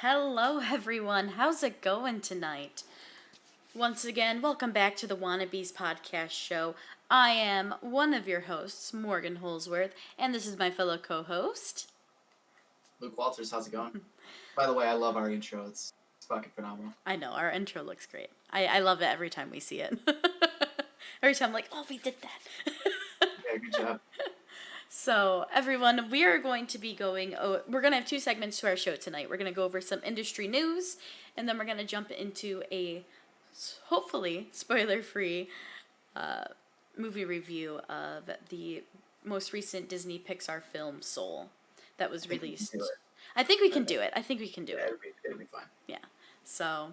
Hello, everyone. How's it going tonight? Once again, welcome back to the Wannabes podcast show. I am one of your hosts, Morgan Holsworth, and this is my fellow co-host, Luke Walters. How's it going? By the way, I love our intro. It's fucking phenomenal. I know, our intro looks great. I love it every time we see it. Every time I'm like, oh, we did that. Yeah, good job. So, everyone, we are going to be we're going to have two segments to our show tonight. We're going to go over some industry news, and then we're going to jump into a, hopefully, spoiler-free movie review of the most recent Disney Pixar film, Soul, that was released. I think we can do it. It'll be fine. Yeah. So,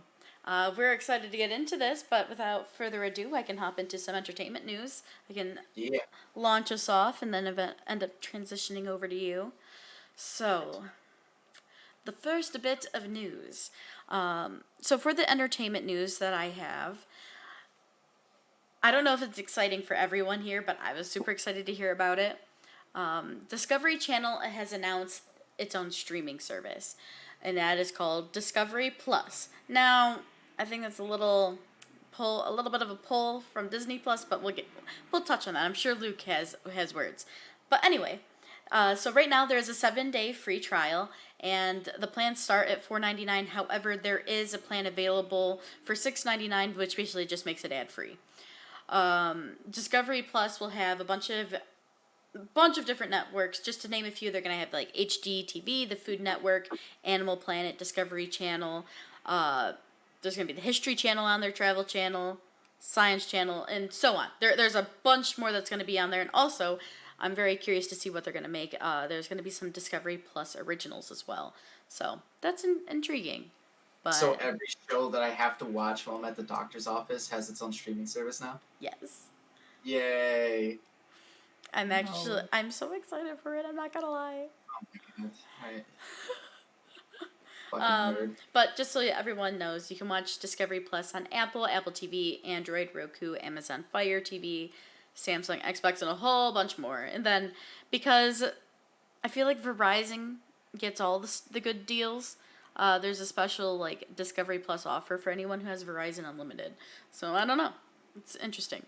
we're excited to get into this, but without further ado, I can hop into some entertainment news. I can launch us off and then end up transitioning over to you. So, the first bit of news. So for the entertainment news that I have, I don't know if it's exciting for everyone here, but I was super excited to hear about it. Discovery Channel has announced its own streaming service, and that is called Discovery Plus. Now, I think that's a little bit of a pull from Disney Plus, but we'll touch on that. I'm sure Luke has words. But anyway, so right now there's a 7-day free trial, and the plans start at $4.99. However, there is a plan available for $6.99, which basically just makes it ad-free. Discovery Plus will have a bunch of different networks. Just to name a few, they're going to have like HD TV, the Food Network, Animal Planet, Discovery Channel. There's going to be the History Channel on there, Travel Channel, Science Channel, and so on. There's a bunch more that's going to be on there. And also, I'm very curious to see what they're going to make. There's going to be some Discovery Plus originals as well. So that's intriguing. But so every show that I have to watch while I'm at the doctor's office has its own streaming service now? Yes. Yay. I'm so excited for it, I'm not going to lie. Oh my goodness. Right. But just so everyone knows, you can watch Discovery Plus on Apple TV, Android, Roku, Amazon Fire TV, Samsung, Xbox, and a whole bunch more. And then, because I feel like Verizon gets all the good deals, there's a special like Discovery Plus offer for anyone who has Verizon Unlimited. So I don't know, it's interesting.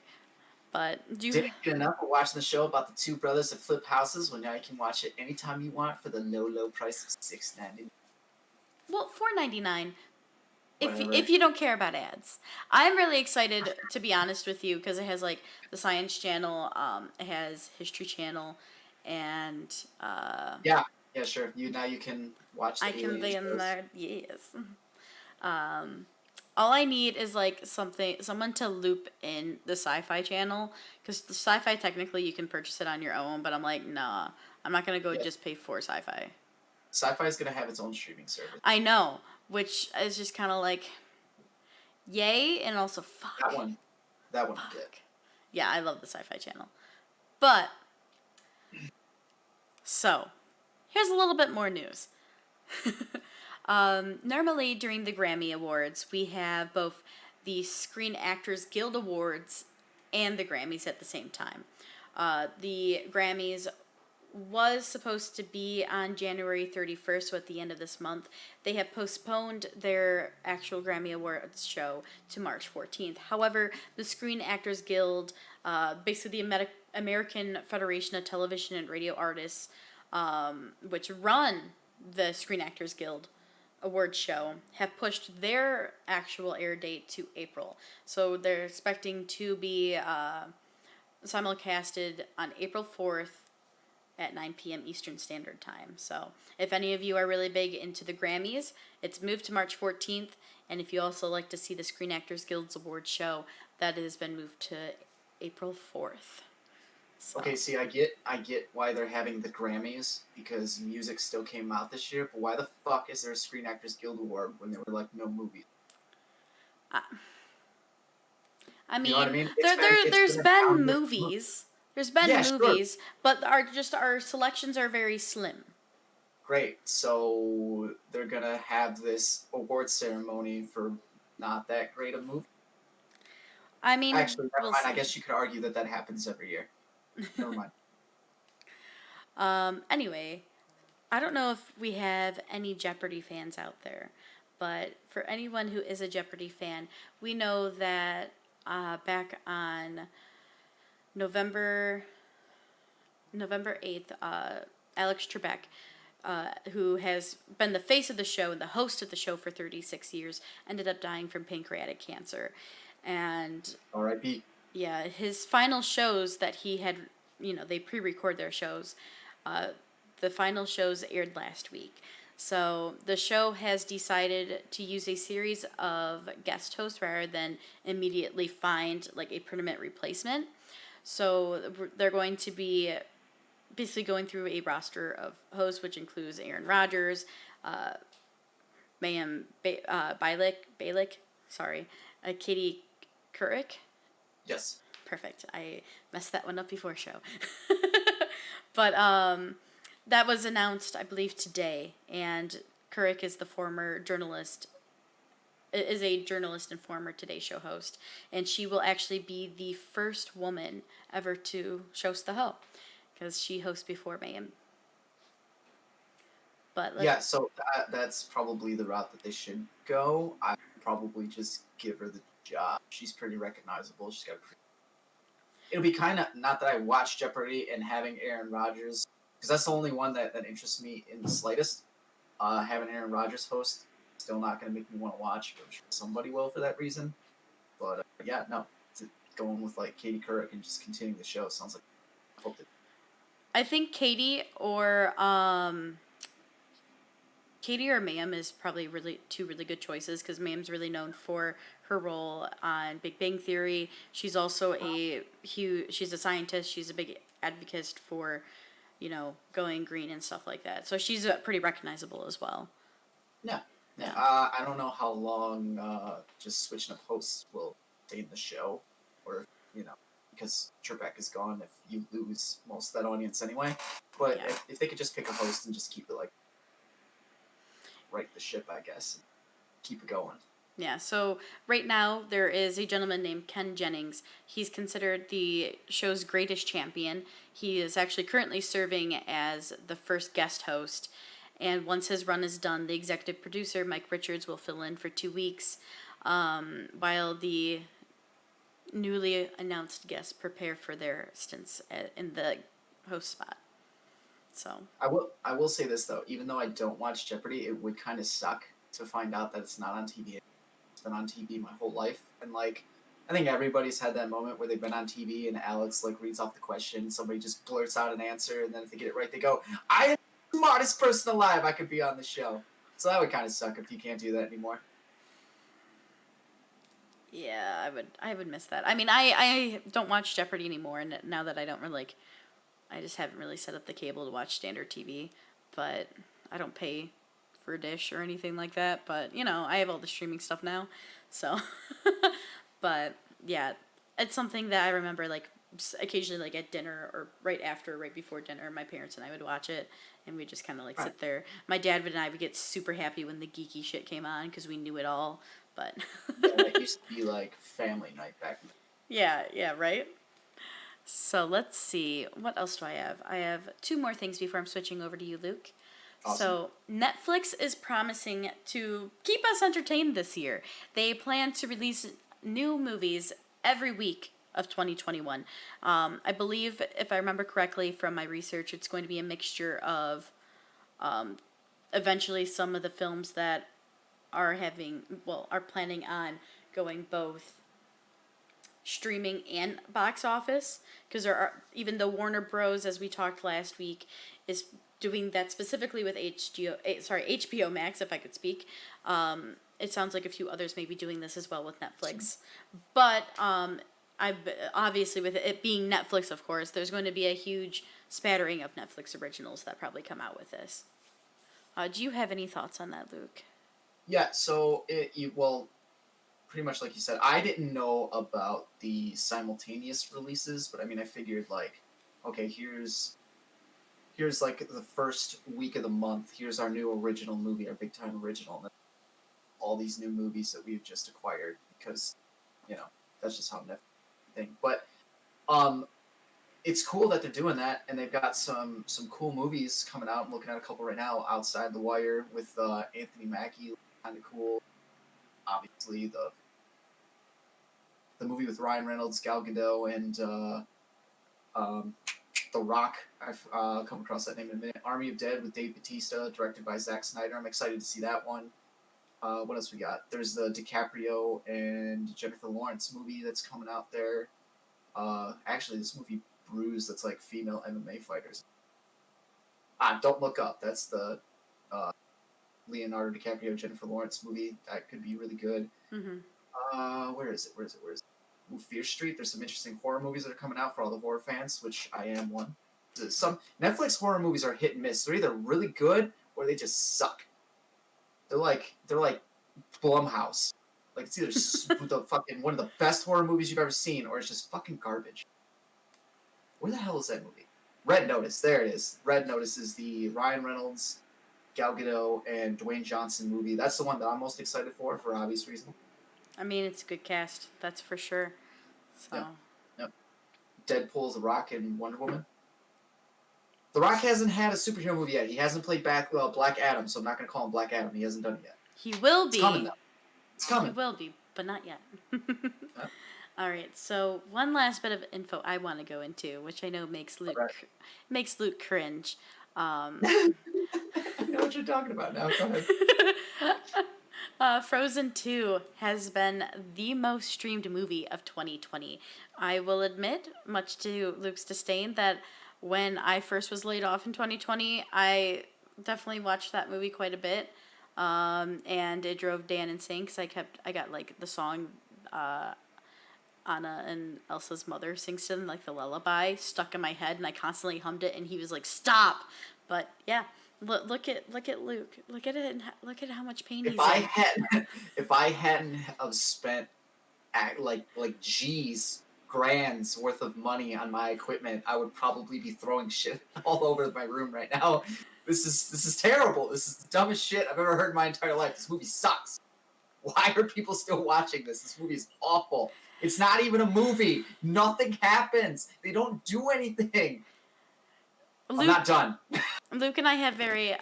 But did you get enough of watching the show about the two brothers that flip houses? Well, now you can watch it anytime you want for the low price of $6.99. Well, $4.99. If you don't care about ads. I'm really excited, to be honest with you, because it has like the Science Channel, it has History Channel, and yeah, sure. You can watch the I can be in shows. there, yes. All I need is like someone to loop in the Sci-Fi Channel, because the Sci-Fi technically you can purchase it on your own, but I'm like, nah, I'm not gonna go just pay for Sci-Fi. Sci-Fi is going to have its own streaming service. I know, which is just kind of like, yay, and also fuck. That one did. Yeah, I love the Sci-Fi Channel. But, so, here's a little bit more news. Normally, during the Grammy Awards, we have both the Screen Actors Guild Awards and the Grammys at the same time. The Grammys was supposed to be on January 31st, so at the end of this month. They have postponed their actual Grammy Awards show to March 14th. However, the Screen Actors Guild, basically the American Federation of Television and Radio Artists, which run the Screen Actors Guild Awards show, have pushed their actual air date to April. So they're expecting to be simulcasted on April 4th, at 9 p.m. Eastern Standard Time. So if any of you are really big into the Grammys, it's moved to March 14th. And if you also like to see the Screen Actors Guild's Award show, that has been moved to April 4th. So. Okay, see, I get why they're having the Grammys, because music still came out this year, but why the fuck is there a Screen Actors Guild Award when there were, like, no movies? I mean, you know what I mean? There's been movies. There's been movies, sure. But our selections are very slim. Great. So they're going to have this award ceremony for not that great a movie? I mean, actually, never mind. I guess you could argue that happens every year. Never mind. Anyway, I don't know if we have any Jeopardy fans out there, but for anyone who is a Jeopardy fan, we know that back on November November 8th, Alex Trebek, who has been the face of the show and the host of the show for 36 years, ended up dying from pancreatic cancer. And R.I.P. yeah, his final shows that he had, they pre-record their shows. The final shows aired last week. So the show has decided to use a series of guest hosts rather than immediately find like a permanent replacement. So they're going to be basically going through a roster of hosts, which includes Aaron Rodgers, Mayim Balick, sorry, Katie Couric. Yes. Perfect. I messed that one up before show. But that was announced, I believe, today, and Couric is the former journalist, is a journalist and former Today Show host, and she will actually be the first woman ever to host the Ho, because she hosts before Mayim. But yeah, so that's probably the route that they should go. I would probably just give her the job. She's pretty recognizable. She's got it'll be kind of, not that I watch Jeopardy and having Aaron Rodgers, because that's the only one that interests me in the slightest. Having Aaron Rodgers host, still not going to make me want to watch, but I'm sure somebody will for that reason. But yeah, no, going with like Katie Couric and just continuing the show sounds like I think Katie or Mayim is probably two really good choices, because Mayim's really known for her role on Big Bang Theory. She's also she's a scientist. She's a big advocate for, going green and stuff like that. So she's pretty recognizable as well. Yeah. I don't know how long just switching up hosts will stay in the show, or because Trebek is gone, if you lose most of that audience anyway. But if they could just pick a host and just keep it like right the ship, I guess, keep it going. Yeah, so right now there is a gentleman named Ken Jennings. He's considered the show's greatest champion. He is actually currently serving as the first guest host. And once his run is done, the executive producer, Mike Richards, will fill in for 2 weeks while the newly announced guests prepare for their stints in the host spot. So I will say this, though. Even though I don't watch Jeopardy, it would kind of suck to find out that it's not on TV. It's been on TV my whole life. And, like, I think everybody's had that moment where they've been on TV and Alex, like, reads off the question, somebody just blurts out an answer, and then if they get it right, they go, I am the smartest person alive, I could be on the show. So that would kind of suck if you can't do that anymore. Yeah, I would miss that. I mean, I don't watch Jeopardy anymore, and now that I don't really, I just haven't really set up the cable to watch standard TV, but I don't pay for a dish or anything like that, but, I have all the streaming stuff now, so, but, yeah, it's something that I remember, like, occasionally, like, at dinner or right before dinner, my parents and I would watch it, and we'd just kind of, like, sit there. My dad and I would get super happy when the geeky shit came on, because we knew it all, but... Yeah, that used to be, like, family night back then. Yeah, right? So let's see. What else do I have? I have 2 more things before I'm switching over to you, Luke. Awesome. So Netflix is promising to keep us entertained this year. They plan to release new movies every week of 2021. I believe, if I remember correctly from my research, it's going to be a mixture of eventually some of the films that are planning on going both streaming and box office, because there are, even though Warner Bros., as we talked last week, is doing that specifically with HBO Max, if I could speak. It sounds like a few others may be doing this as well with Netflix. But obviously, with it being Netflix, of course, there's going to be a huge spattering of Netflix originals that probably come out with this. Do you have any thoughts on that, Luke? Yeah, so pretty much like you said, I didn't know about the simultaneous releases, but I mean, I figured, like, okay, here's like the first week of the month, here's our new original movie, our big time original, and all these new movies that we've just acquired, because, that's just how Netflix thing. But it's cool that they're doing that, and they've got some cool movies coming out. I'm looking at a couple right now. Outside the Wire with Anthony Mackie, kind of cool. Obviously, the movie with Ryan Reynolds, Gal Gadot, and The Rock. I've come across that name in a minute. Army of Dead with Dave Bautista, directed by Zack Snyder. I'm excited to see that one. What else we got? There's the DiCaprio and Jennifer Lawrence movie that's coming out there. Actually, this movie Bruise, that's like female MMA fighters. Don't Look Up. That's the Leonardo DiCaprio, Jennifer Lawrence movie. That could be really good. Mm-hmm. Where is it? Ooh, Fear Street. There's some interesting horror movies that are coming out for all the horror fans, which I am one. Some Netflix horror movies are hit and miss. They're either really good or they just suck. They're like Blumhouse. Like, it's either the fucking one of the best horror movies you've ever seen, or it's just fucking garbage. Where the hell is that movie? Red Notice. There it is. Red Notice is the Ryan Reynolds, Gal Gadot, and Dwayne Johnson movie. That's the one that I'm most excited for obvious reasons. I mean, it's a good cast, that's for sure. So. Yep. Deadpool, The Rock, and Wonder Woman. The Rock hasn't had a superhero movie yet. He hasn't played Black Adam, so I'm not going to call him Black Adam. He hasn't done it yet. He will be. It's coming, though. It's coming. He will be, but not yet. All right, so one last bit of info I want to go into, which I know makes Luke cringe. I know what you're talking about now. Go ahead. Frozen 2 has been the most streamed movie of 2020. I will admit, much to Luke's disdain, that when I first was laid off in 2020, I definitely watched that movie quite a bit. And it drove Dan insane because I got like the song Anna and Elsa's mother sings to them, like the lullaby, stuck in my head, and I constantly hummed it, and he was like, "Stop!" But yeah, look at Luke. Look at it. And look at how much pain he's in. If I hadn't have spent like G's grand's worth of money on my equipment, I would probably be throwing shit all over my room right now. This is terrible. This is the dumbest shit I've ever heard in my entire life. This movie sucks. Why are people still watching this? This movie is awful. It's not even a movie. Nothing happens. They don't do anything. I'm not done. Luke and I have very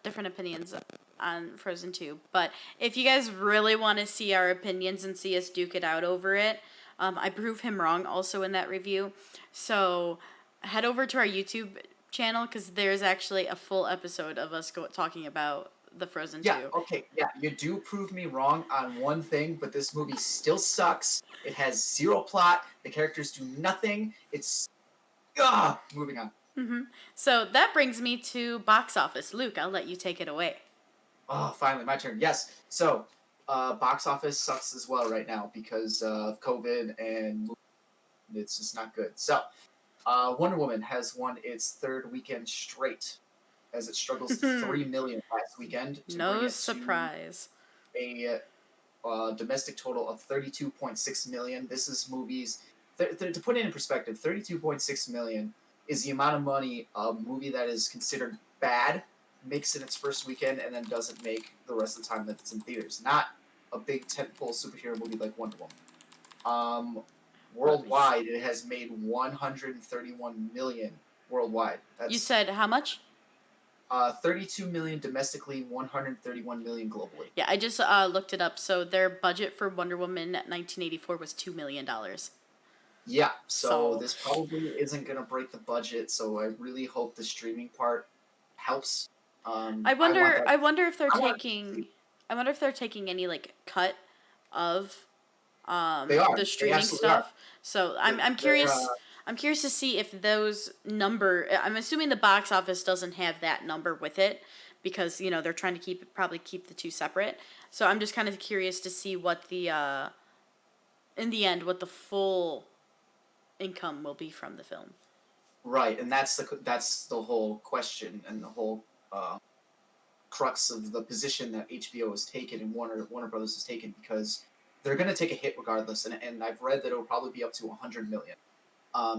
different opinions on Frozen 2. But if you guys really want to see our opinions and see us duke it out over it, I prove him wrong also in that review. So head over to our YouTube channel because there's actually a full episode of us talking about the Frozen 2. Okay, you do prove me wrong on one thing, but this movie still sucks. It has zero plot. The characters do nothing. It's moving on. Mm-hmm. So that brings me to box office. Luke, I'll let you take it away. Oh, finally, my turn. Yes. So, box office sucks as well right now because of COVID and it's just not good. So, Wonder Woman has won its third weekend straight as it struggles to 3 million last weekend. No surprise. A domestic total of 32.6 million. This is movies. To put it in perspective, 32.6 million is the amount of money a movie that is considered bad makes in its first weekend and then doesn't make the rest of the time that it's in theaters. Not a big tentpole superhero movie like Wonder Woman. Worldwide, it has made 131 million worldwide. You said how much? 32 million domestically, 131 million globally. Yeah, I just looked it up. So their budget for Wonder Woman 1984 was $2 million. Yeah, so this probably isn't going to break the budget, so I really hope the streaming part helps. I wonder if they're taking any like cut of the streaming stuff. So I'm curious. I'm curious to see if those number. I'm assuming the box office doesn't have that number with it because they're trying to probably keep the two separate. So I'm just kind of curious to see what the in the end what the full income will be from the film. Right, and that's the whole question and the whole crux of the position that HBO has taken and Warner Brothers has taken, because they're going to take a hit regardless, and I've read that it'll probably be up to 100 million.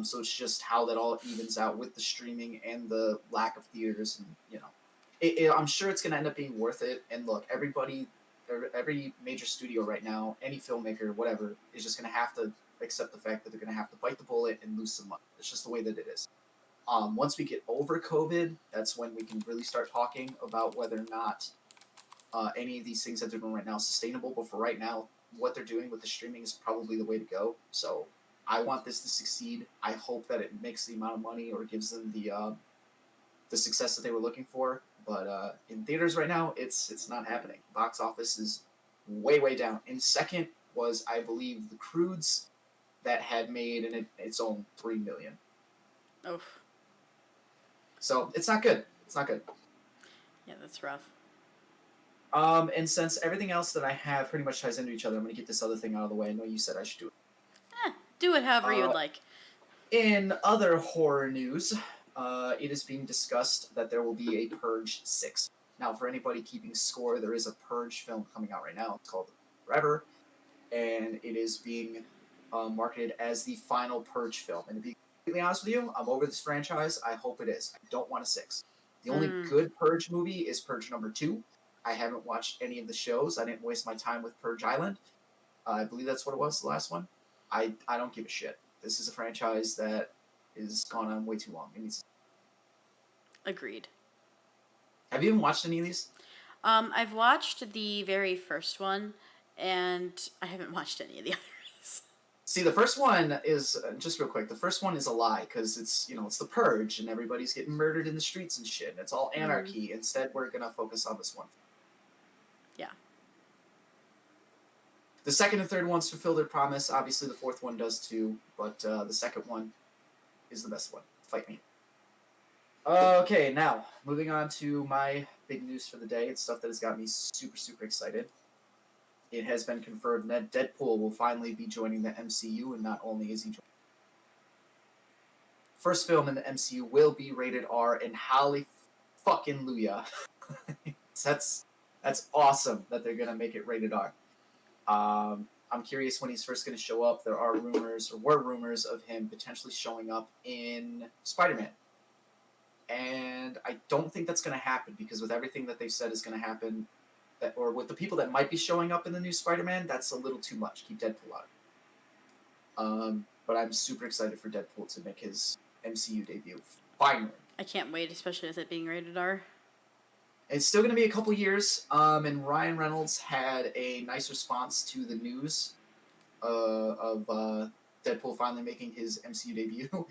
So it's just how that all evens out with the streaming and the lack of theaters, and I'm sure it's going to end up being worth it. And look, everybody every major studio right now, any filmmaker, whatever, is just going to have to accept the fact that they're going to have to bite the bullet and lose some money. It's just the way that it is. Once we get over COVID, that's when we can really start talking about whether or not any of these things that they're doing right now is sustainable. But for right now, what they're doing with the streaming is probably the way to go. So I want this to succeed. I hope that it makes the amount of money or gives them the success that they were looking for. But in theaters right now, it's not happening. Box office is way down. In second was, I believe, The Croods, that had made its own $3 million. Oh. So it's not good. It's not good. Yeah, that's rough. And since everything else that I have pretty much ties into each other, I'm going to get this other thing out of the way. I know you said I should do it. Do it however you would like. In other horror news, it is being discussed that there will be a Purge 6. Now, for anybody keeping score, there is a Purge film coming out right now. It's called Forever, and it is being marketed as the final Purge film. And to be completely honest with you, I'm over this franchise. I hope it is. I don't want a 6. The only good Purge movie is Purge number 2. I haven't watched any of the shows. I didn't waste my time with Purge Island. I believe that's what it was, the last one. I don't give a shit. This is a franchise that is gone on way too long. It needs... Agreed. Have you even watched any of these? I've watched the very first one, and I haven't watched any of the others. See, the first one is, just real quick, the first one is a lie, because it's the Purge, and everybody's getting murdered in the streets and shit, and it's all anarchy. Instead, we're going to focus on this one. Yeah. The second and third ones fulfill their promise. Obviously, the fourth one does too, but the second one is the best one. Fight me. Okay, now, moving on to my big news for the day. It's stuff that has got me super excited. It has been confirmed that Deadpool will finally be joining the MCU, and not only is he joining, first film in the MCU will be rated R, and holly fucking Luya. That's awesome that they're gonna make it rated R. I'm curious when he's first gonna show up. There are rumors, or were rumors, of him potentially showing up in Spider-Man. And I don't think that's gonna happen, because with everything that they've said is gonna happen, or with the people that might be showing up in the new Spider-Man, that's a little too much. Keep Deadpool out. But I'm super excited for Deadpool to make his MCU debut. Finally. I can't wait, especially with it being rated R. It's still going to be a couple years, and Ryan Reynolds had a nice response to the news of Deadpool finally making his MCU debut.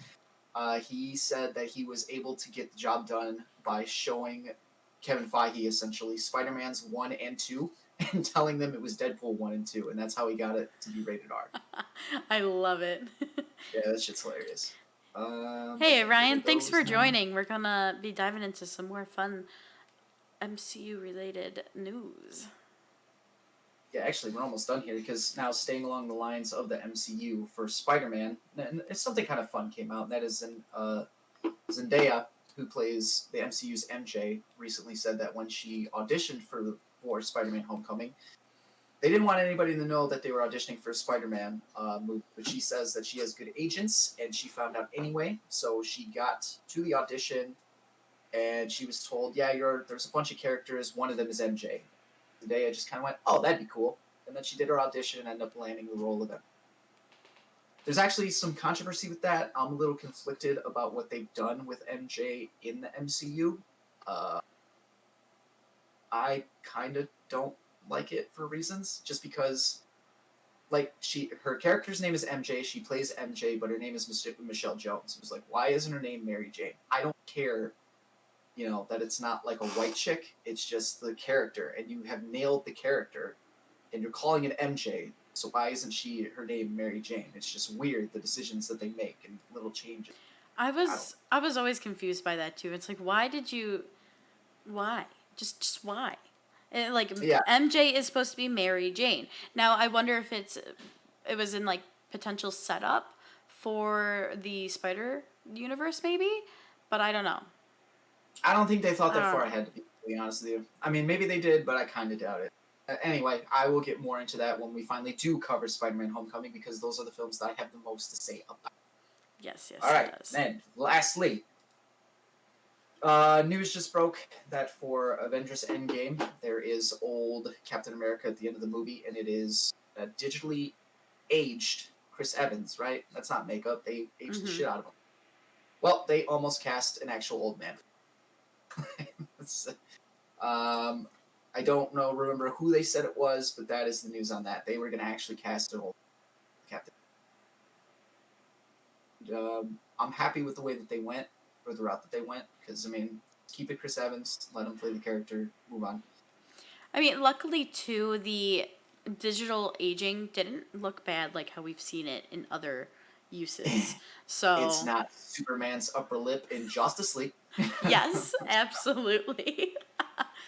He said that he was able to get the job done by showing Kevin Feige, essentially, Spider-Man's 1 and 2, and telling them it was Deadpool 1 and 2, and that's how he got it to be rated R. I love it. Yeah, that shit's hilarious. Hey, Ryan, thanks for joining. We're going to be diving into some more fun MCU-related news. Yeah, actually, we're almost done here, because now, staying along the lines of the MCU for Spider-Man, something kind of fun came out, and that is Zendaya, who plays the MCU's MJ, recently said that when she auditioned for Spider-Man Homecoming, they didn't want anybody to know that they were auditioning for a Spider-Man movie, but she says that she has good agents, and she found out anyway, so she got to the audition, and she was told, yeah, there's a bunch of characters, one of them is MJ. Today I just kind of went, oh, that'd be cool. And then she did her audition and ended up landing the role of them. There's actually some controversy with that. I'm a little conflicted about what they've done with MJ in the MCU. I kind of don't like it for reasons, just because, like, her character's name is MJ, she plays MJ, but her name is Michelle Jones. It was like, why isn't her name Mary Jane? I don't care, that it's not like a white chick, it's just the character, and you have nailed the character, and you're calling it MJ, so why isn't her name Mary Jane? It's just weird, the decisions that they make, and little changes. I was always confused by that, too. It's like, why? Just why? Yeah. MJ is supposed to be Mary Jane. Now, I wonder if it was in, like, potential setup for the Spider universe, maybe? But I don't know. I don't think they thought that far ahead, to be honest with you. I mean, maybe they did, but I kind of doubt it. Anyway, I will get more into that when we finally do cover Spider-Man Homecoming, because those are the films that I have the most to say about. Yes. All right, then, lastly, News just broke that for Avengers Endgame, there is old Captain America at the end of the movie, and it is digitally aged Chris Evans, right? That's not makeup. They aged the shit out of him. Well, they almost cast an actual old man. I don't remember who they said it was, but that is the news on that. They were going to actually cast an old Captain. I'm happy with the way that they went, or the route that they went, because, I mean, keep it Chris Evans, let him play the character, move on. I mean, luckily, too, the digital aging didn't look bad like how we've seen it in other uses. So it's not Superman's upper lip in Justice League. Yes, absolutely.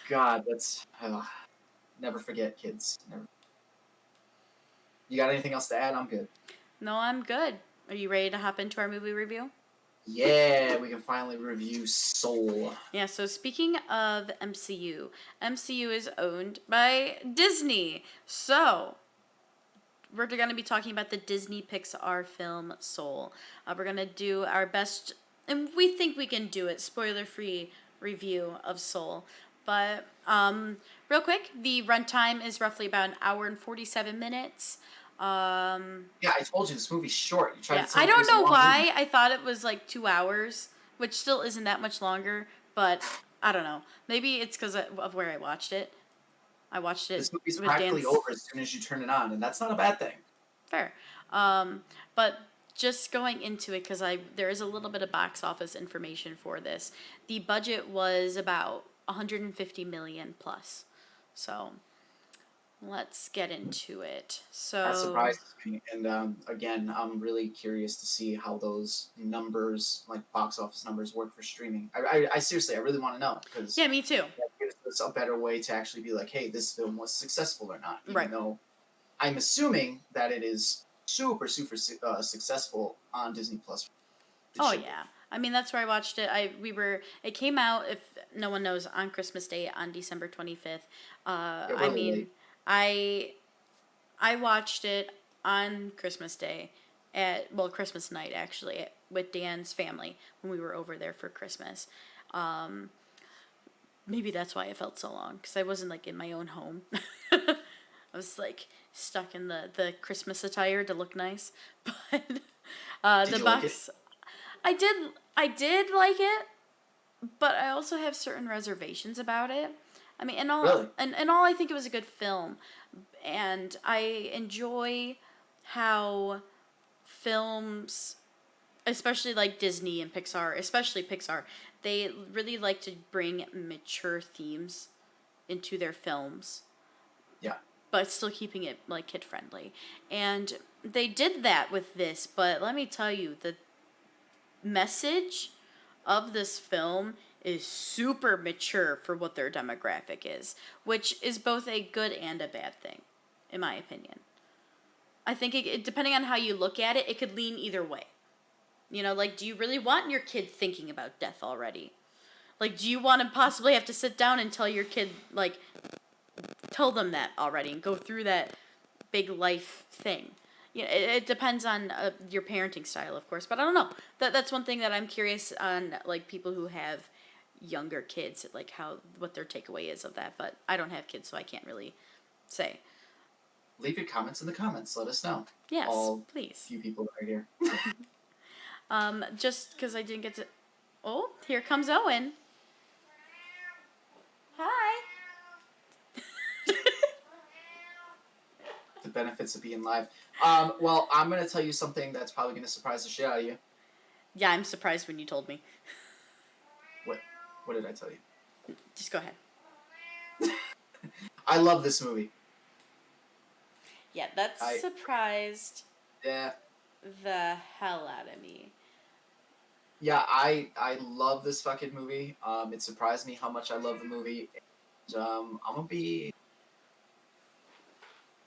God, that's... never forget, kids. Never. You got anything else to add? I'm good. No, I'm good. Are you ready to hop into our movie review? Yeah, we can finally review Soul. Yeah, so speaking of MCU is owned by Disney. So, we're going to be talking about the Disney Pixar film Soul. We're going to do our best, and we think we can do it, spoiler-free review of Soul. But, real quick, the runtime is roughly about an hour and 47 minutes. Yeah, I told you this movie's short. You tried to say I don't know why movie. I thought it was like 2 hours, which still isn't that much longer, but I don't know. Maybe it's because of where I watched it. I watched it This movie's with practically Dan's. over as soon as you turn it on, and that's not a bad thing. Fair. But just going into it, because there is a little bit of box office information for this. The budget was about 150 million plus. So let's get into it. So That surprises me, and again, I'm really curious to see how those numbers, like box office numbers, work for streaming. I seriously, I really want to know, because yeah, me too. that gives us a better way to actually be like, hey, this film was successful or not. Even Right. though I'm assuming that it is super successful on Disney Plus. Oh yeah. I mean, that's where I watched it. It came out, if no one knows, on Christmas Day on December 25th. I mean, late. I watched it on Christmas Day Christmas night actually, with Dan's family when we were over there for Christmas. Maybe that's why it felt so long, because I wasn't like in my own home. I was like stuck in the Christmas attire to look nice, but Did you like it? I did like it, but I also have certain reservations about it. I mean, and all Really? and all, I think it was a good film, and I enjoy how films, especially like Disney and Pixar, especially Pixar, they really like to bring mature themes into their films. Yeah. But still keeping it like kid friendly. And they did that with this, but let me tell you, the message of this film is super mature for what their demographic is, which is both a good and a bad thing, in my opinion. I think it depending on how you look at it, it could lean either way. You know, like, do you really want your kid thinking about death already? Like, do you want to possibly have to sit down and tell your kid, like, tell them that already and go through that big life thing? You know, it depends on your parenting style, of course, but I don't know. That's one thing that I'm curious on, like, people who have younger kids, like what their takeaway is of that. But I don't have kids, so I can't really say. Leave your comments in the comments. Let us know. Yes, all please. Few people are here. Just because I didn't get to. Oh, here comes Owen. Hi. The benefits of being live. Well, I'm going to tell you something that's probably going to surprise the shit out of you. Yeah, I'm surprised when you told me. What did I tell you? Just go ahead. I love this movie. Yeah, that surprised the hell out of me. Yeah, I love this fucking movie. It surprised me how much I love the movie. And, I'm gonna be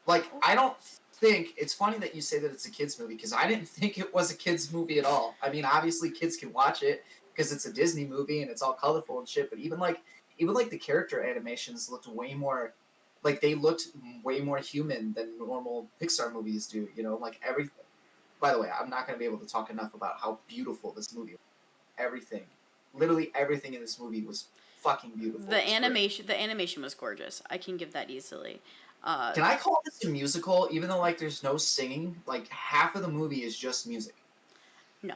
like, I don't think it's funny that you say that it's a kids movie, because I didn't think it was a kids movie at all. I mean, obviously kids can watch it because it's a Disney movie and it's all colorful and shit. But even like the character animations looked way more human than normal Pixar movies do. You know, like everything. By the way, I'm not going to be able to talk enough about how beautiful this movie is. Everything literally everything in this movie was fucking beautiful. The animation was gorgeous. I can give that easily. Can I call this a musical? Even though like there's no singing, like half of the movie is just music. No.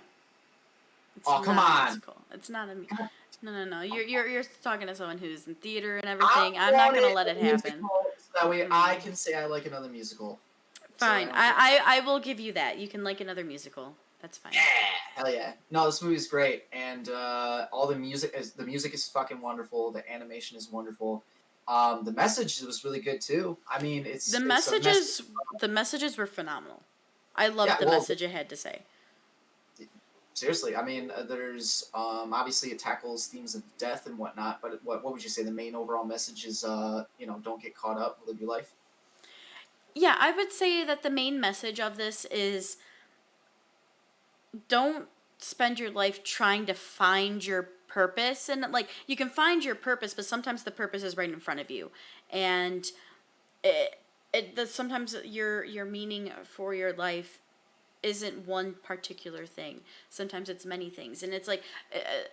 It's come on! Musical. It's not a musical. No. You're talking to someone who's in theater and everything. I'm not gonna let it happen. So that way I can say I like another musical. Fine. So I will give you that. You can like another musical. That's fine. Yeah, hell yeah. No, this movie is great, and all the music is fucking wonderful. The animation is wonderful. The message was really good too. I mean, the messages were phenomenal. I loved the message it had to say. Seriously, I mean, there's obviously it tackles themes of death and whatnot, but what would you say the main overall message is? Don't get caught up, live your life. Yeah, I would say that the main message of this is don't spend your life trying to find your purpose. And, like, you can find your purpose, but sometimes the purpose is right in front of you. And sometimes your meaning for your life isn't one particular thing. Sometimes it's many things. And it's like,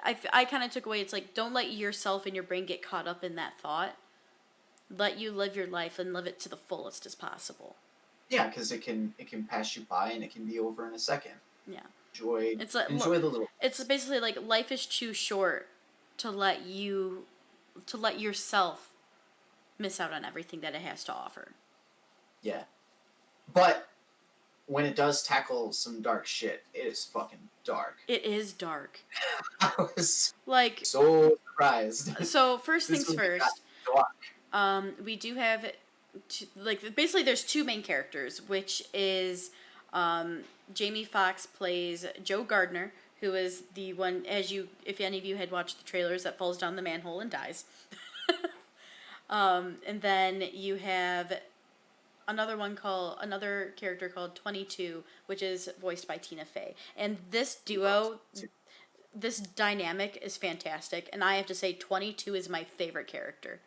I kind of took away, it's like, don't let yourself and your brain get caught up in that thought. Let you live your life and live it to the fullest as possible. Yeah, because it can pass you by and it can be over in a second. Yeah. Enjoy the little. It's basically like life is too short to let yourself miss out on everything that it has to offer. Yeah. But when it does tackle some dark shit, it is fucking dark. It is dark. I was like so surprised. So first things first. We do have basically there's two main characters, which is Jamie Foxx plays Joe Gardner, who is the one, if any of you had watched the trailers, that falls down the manhole and dies. And then you have another character called 22, which is voiced by Tina Fey. And this duo, this dynamic is fantastic, and I have to say 22 is my favorite character.